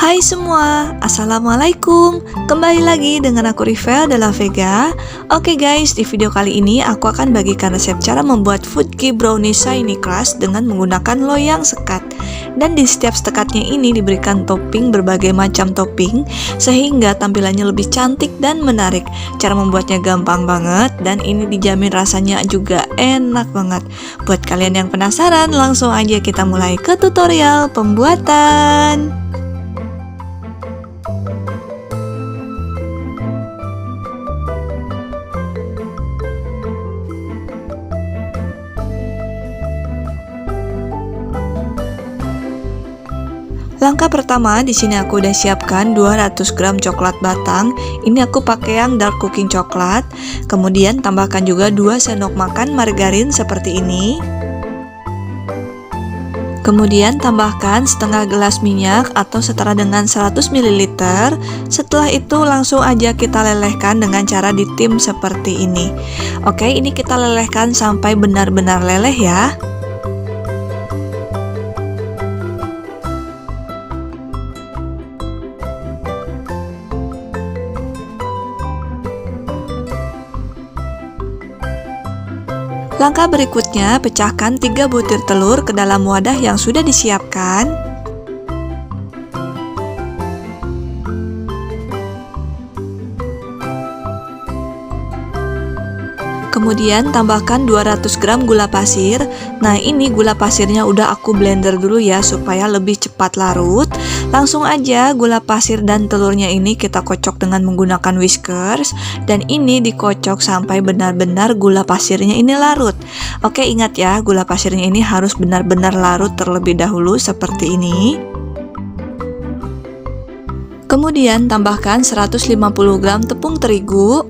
Hai semua, Assalamualaikum. Kembali lagi dengan aku Rivel de la Vega. Oke guys, di video kali ini aku akan bagikan resep cara membuat Foodkie Brownie Shiny Crust dengan menggunakan loyang sekat. Dan di setiap sekatnya ini diberikan topping berbagai macam topping sehingga tampilannya lebih cantik dan menarik. Cara membuatnya gampang banget dan ini dijamin rasanya juga enak banget. Buat kalian yang penasaran, langsung aja kita mulai ke tutorial pembuatan. Langkah pertama, di sini aku udah siapkan 200 gram coklat batang. Ini aku pakai yang dark cooking coklat. Kemudian tambahkan juga 2 sendok makan margarin seperti ini. Kemudian tambahkan setengah gelas minyak atau setara dengan 100 ml. Setelah itu langsung aja kita lelehkan dengan cara ditim seperti ini. Oke, ini kita lelehkan sampai benar-benar leleh ya. Langkah berikutnya, pecahkan 3 butir telur ke dalam wadah yang sudah disiapkan. Kemudian tambahkan 200 gram gula pasir. Nah, ini gula pasirnya udah aku blender dulu ya supaya lebih cepat larut. Langsung aja gula pasir dan telurnya ini kita kocok dengan menggunakan whiskers. Dan ini dikocok sampai benar-benar gula pasirnya ini larut. Oke, ingat ya, gula pasirnya ini harus benar-benar larut terlebih dahulu seperti ini. Kemudian tambahkan 150 gram tepung terigu.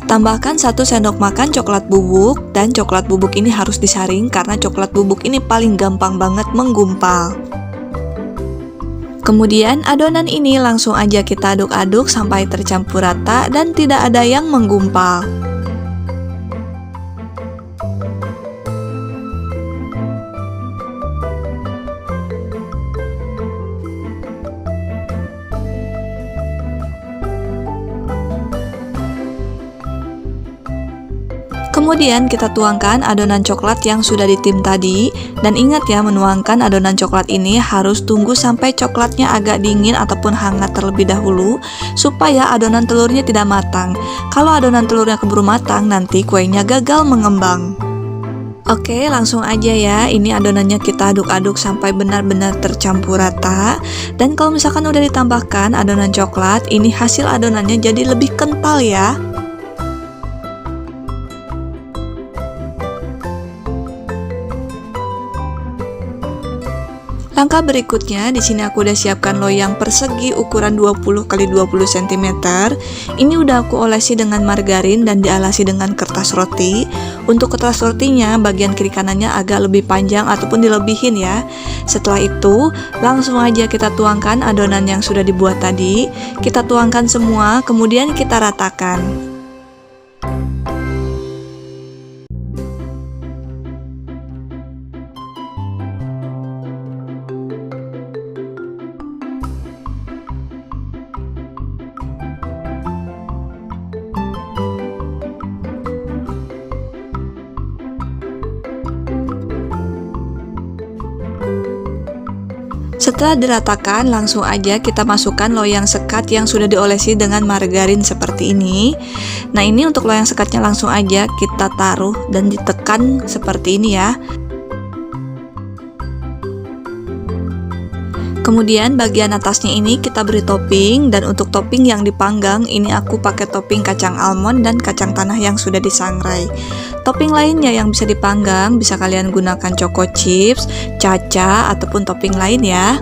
Tambahkan 1 sendok makan coklat bubuk, dan coklat bubuk ini harus disaring karena coklat bubuk ini paling gampang banget menggumpal. Kemudian adonan ini langsung aja kita aduk-aduk sampai tercampur rata dan tidak ada yang menggumpal. Kemudian kita tuangkan adonan coklat yang sudah ditim tadi. Dan ingat ya, menuangkan adonan coklat ini harus tunggu sampai coklatnya agak dingin ataupun hangat terlebih dahulu supaya adonan telurnya tidak matang. Kalau adonan telurnya keburu matang, nanti kuenya gagal mengembang. Oke, langsung aja ya. Ini adonannya kita aduk-aduk sampai benar-benar tercampur rata. Dan kalau misalkan udah ditambahkan adonan coklat, ini hasil adonannya jadi lebih kental ya. Langkah berikutnya, di sini aku udah siapkan loyang persegi ukuran 20 x 20 cm. Ini udah aku olesi dengan margarin dan dialasi dengan kertas roti. Untuk kertas rotinya, bagian kiri kanannya agak lebih panjang ataupun dilebihin ya. Setelah itu, langsung aja kita tuangkan adonan yang sudah dibuat tadi. Kita tuangkan semua, kemudian kita ratakan. Setelah diratakan, langsung aja kita masukkan loyang sekat yang sudah diolesi dengan margarin seperti ini. Nah, ini untuk loyang sekatnya langsung aja kita taruh dan ditekan seperti ini ya. Kemudian bagian atasnya ini kita beri topping, dan untuk topping yang dipanggang ini aku pakai topping kacang almond dan kacang tanah yang sudah disangrai. Topping lainnya yang bisa dipanggang bisa kalian gunakan choco chips, caca, ataupun topping lain ya.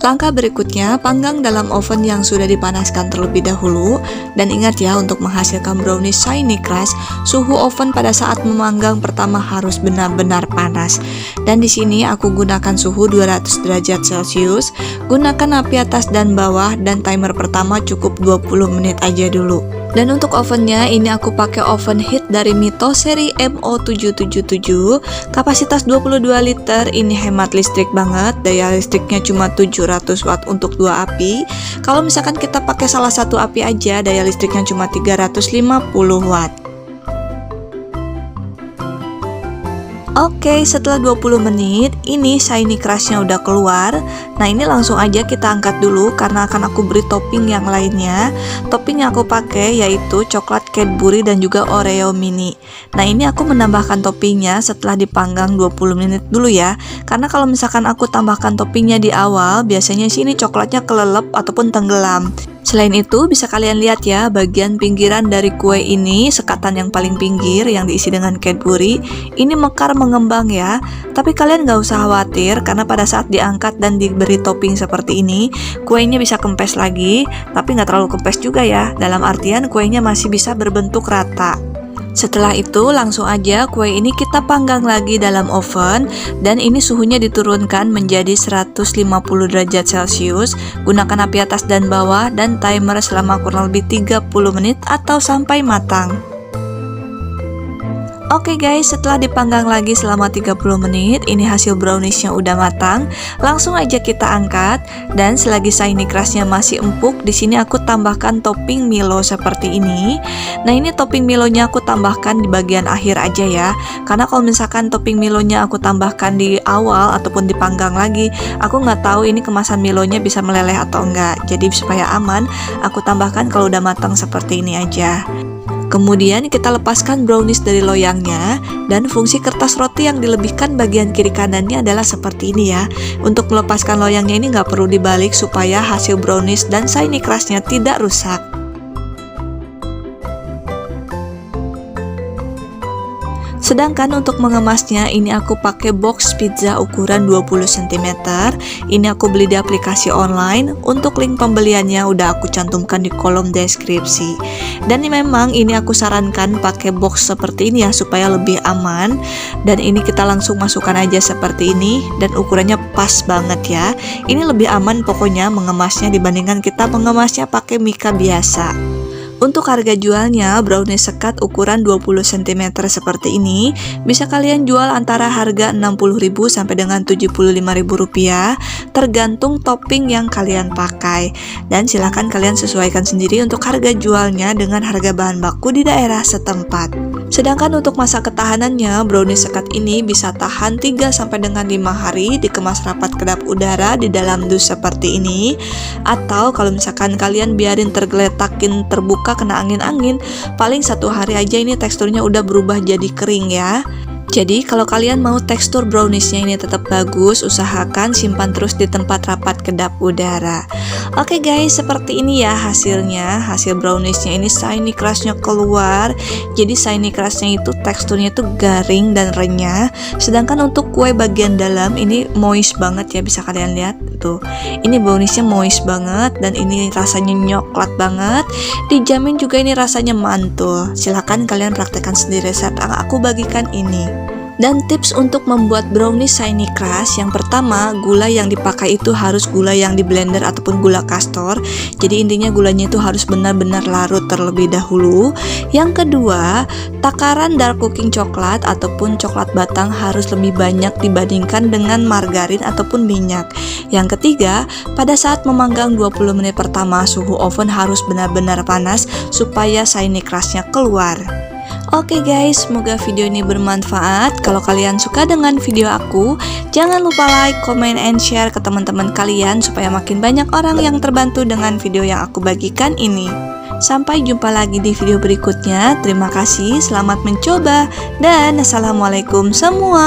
Langkah berikutnya, panggang dalam oven yang sudah dipanaskan terlebih dahulu. Dan ingat ya, untuk menghasilkan brownies shiny crust, suhu oven pada saat memanggang pertama harus benar-benar panas. Dan di sini aku gunakan suhu 200 derajat Celcius. Gunakan api atas dan bawah, dan timer pertama cukup 20 menit aja dulu. Dan untuk ovennya, ini aku pakai oven heat dari Mito seri MO777, kapasitas 22 liter, ini hemat listrik banget, daya listriknya cuma 700 watt untuk 2 api. Kalau misalkan kita pakai salah satu api aja, daya listriknya cuma 350 watt. Oke, setelah 20 menit, ini shiny crustnya udah keluar. Nah, ini langsung aja kita angkat dulu karena akan aku beri topping yang lainnya. Topping yang aku pakai yaitu coklat Cadbury dan juga Oreo mini. Nah, ini aku menambahkan toppingnya setelah dipanggang 20 menit dulu ya. Karena kalau misalkan aku tambahkan toppingnya di awal, biasanya sih ini coklatnya kelelep ataupun tenggelam. Selain itu, bisa kalian lihat ya, bagian pinggiran dari kue ini, sekatan yang paling pinggir yang diisi dengan Cadbury, ini mekar mengembang ya. Tapi kalian gak usah khawatir, karena pada saat diangkat dan diberi topping seperti ini, kuenya bisa kempes lagi, tapi gak terlalu kempes juga ya. Dalam artian kuenya masih bisa berbentuk rata. Setelah itu langsung aja kue ini kita panggang lagi dalam oven, dan ini suhunya diturunkan menjadi 150 derajat Celcius. Gunakan api atas dan bawah dan timer selama kurang lebih 30 menit atau sampai matang. Oke guys, setelah dipanggang lagi selama 30 menit, ini hasil browniesnya udah matang. Langsung aja kita angkat, dan selagi shiny crustnya masih empuk, di sini aku tambahkan topping Milo seperti ini. Nah, ini topping Milonya aku tambahkan di bagian akhir aja ya. Karena kalau misalkan topping Milonya aku tambahkan di awal ataupun dipanggang lagi, aku nggak tahu ini kemasan Milonya bisa meleleh atau enggak. Jadi supaya aman, aku tambahkan kalau udah matang seperti ini aja. Kemudian kita lepaskan brownies dari loyangnya, dan fungsi kertas roti yang dilebihkan bagian kiri kanannya adalah seperti ini ya. Untuk melepaskan loyangnya ini nggak perlu dibalik supaya hasil brownies dan shiny crustnya tidak rusak. Sedangkan untuk mengemasnya, ini aku pakai box pizza ukuran 20 cm. Ini aku beli di aplikasi online. Untuk link pembeliannya udah aku cantumkan di kolom deskripsi. Dan memang ini aku sarankan pakai box seperti ini ya, supaya lebih aman. Dan ini kita langsung masukkan aja seperti ini, dan ukurannya pas banget ya. Ini lebih aman pokoknya mengemasnya dibandingkan kita mengemasnya pakai mika biasa. Untuk harga jualnya, brownies sekat ukuran 20 cm seperti ini bisa kalian jual antara harga Rp60.000 sampai dengan Rp75.000, tergantung topping yang kalian pakai. Dan silahkan kalian sesuaikan sendiri untuk harga jualnya dengan harga bahan baku di daerah setempat. Sedangkan untuk masa ketahanannya, brownies sekat ini bisa tahan 3 sampai dengan 5 hari dikemas rapat kedap udara di dalam dus seperti ini. Atau kalau misalkan kalian biarin tergeletakin terbuka kena angin-angin, paling 1 hari aja ini teksturnya udah berubah jadi kering ya. Jadi kalau kalian mau tekstur browniesnya ini tetap bagus, usahakan simpan terus di tempat rapat kedap udara. Oke guys, seperti ini ya hasilnya. Hasil browniesnya ini shiny crustnya keluar. Jadi shiny crustnya itu teksturnya itu garing dan renyah. Sedangkan untuk kue bagian dalam ini moist banget ya, bisa kalian lihat tuh. Ini browniesnya moist banget, dan ini rasanya nyoklat banget. Dijamin juga ini rasanya mantul. Silahkan kalian praktekkan sendiri resep yang aku bagikan ini. Dan tips untuk membuat brownies shiny crust, yang pertama, gula yang dipakai itu harus gula yang di blender ataupun gula kastor. Jadi intinya gulanya itu harus benar-benar larut terlebih dahulu. Yang kedua, takaran dark cooking coklat ataupun coklat batang harus lebih banyak dibandingkan dengan margarin ataupun minyak. Yang ketiga, pada saat memanggang 20 menit pertama, suhu oven harus benar-benar panas supaya shiny crustnya keluar. Oke guys, semoga video ini bermanfaat. Kalau kalian suka dengan video aku, jangan lupa like, comment, and share ke teman-teman kalian supaya makin banyak orang yang terbantu dengan video yang aku bagikan ini. Sampai jumpa lagi di video berikutnya. Terima kasih, selamat mencoba, dan assalamualaikum semua.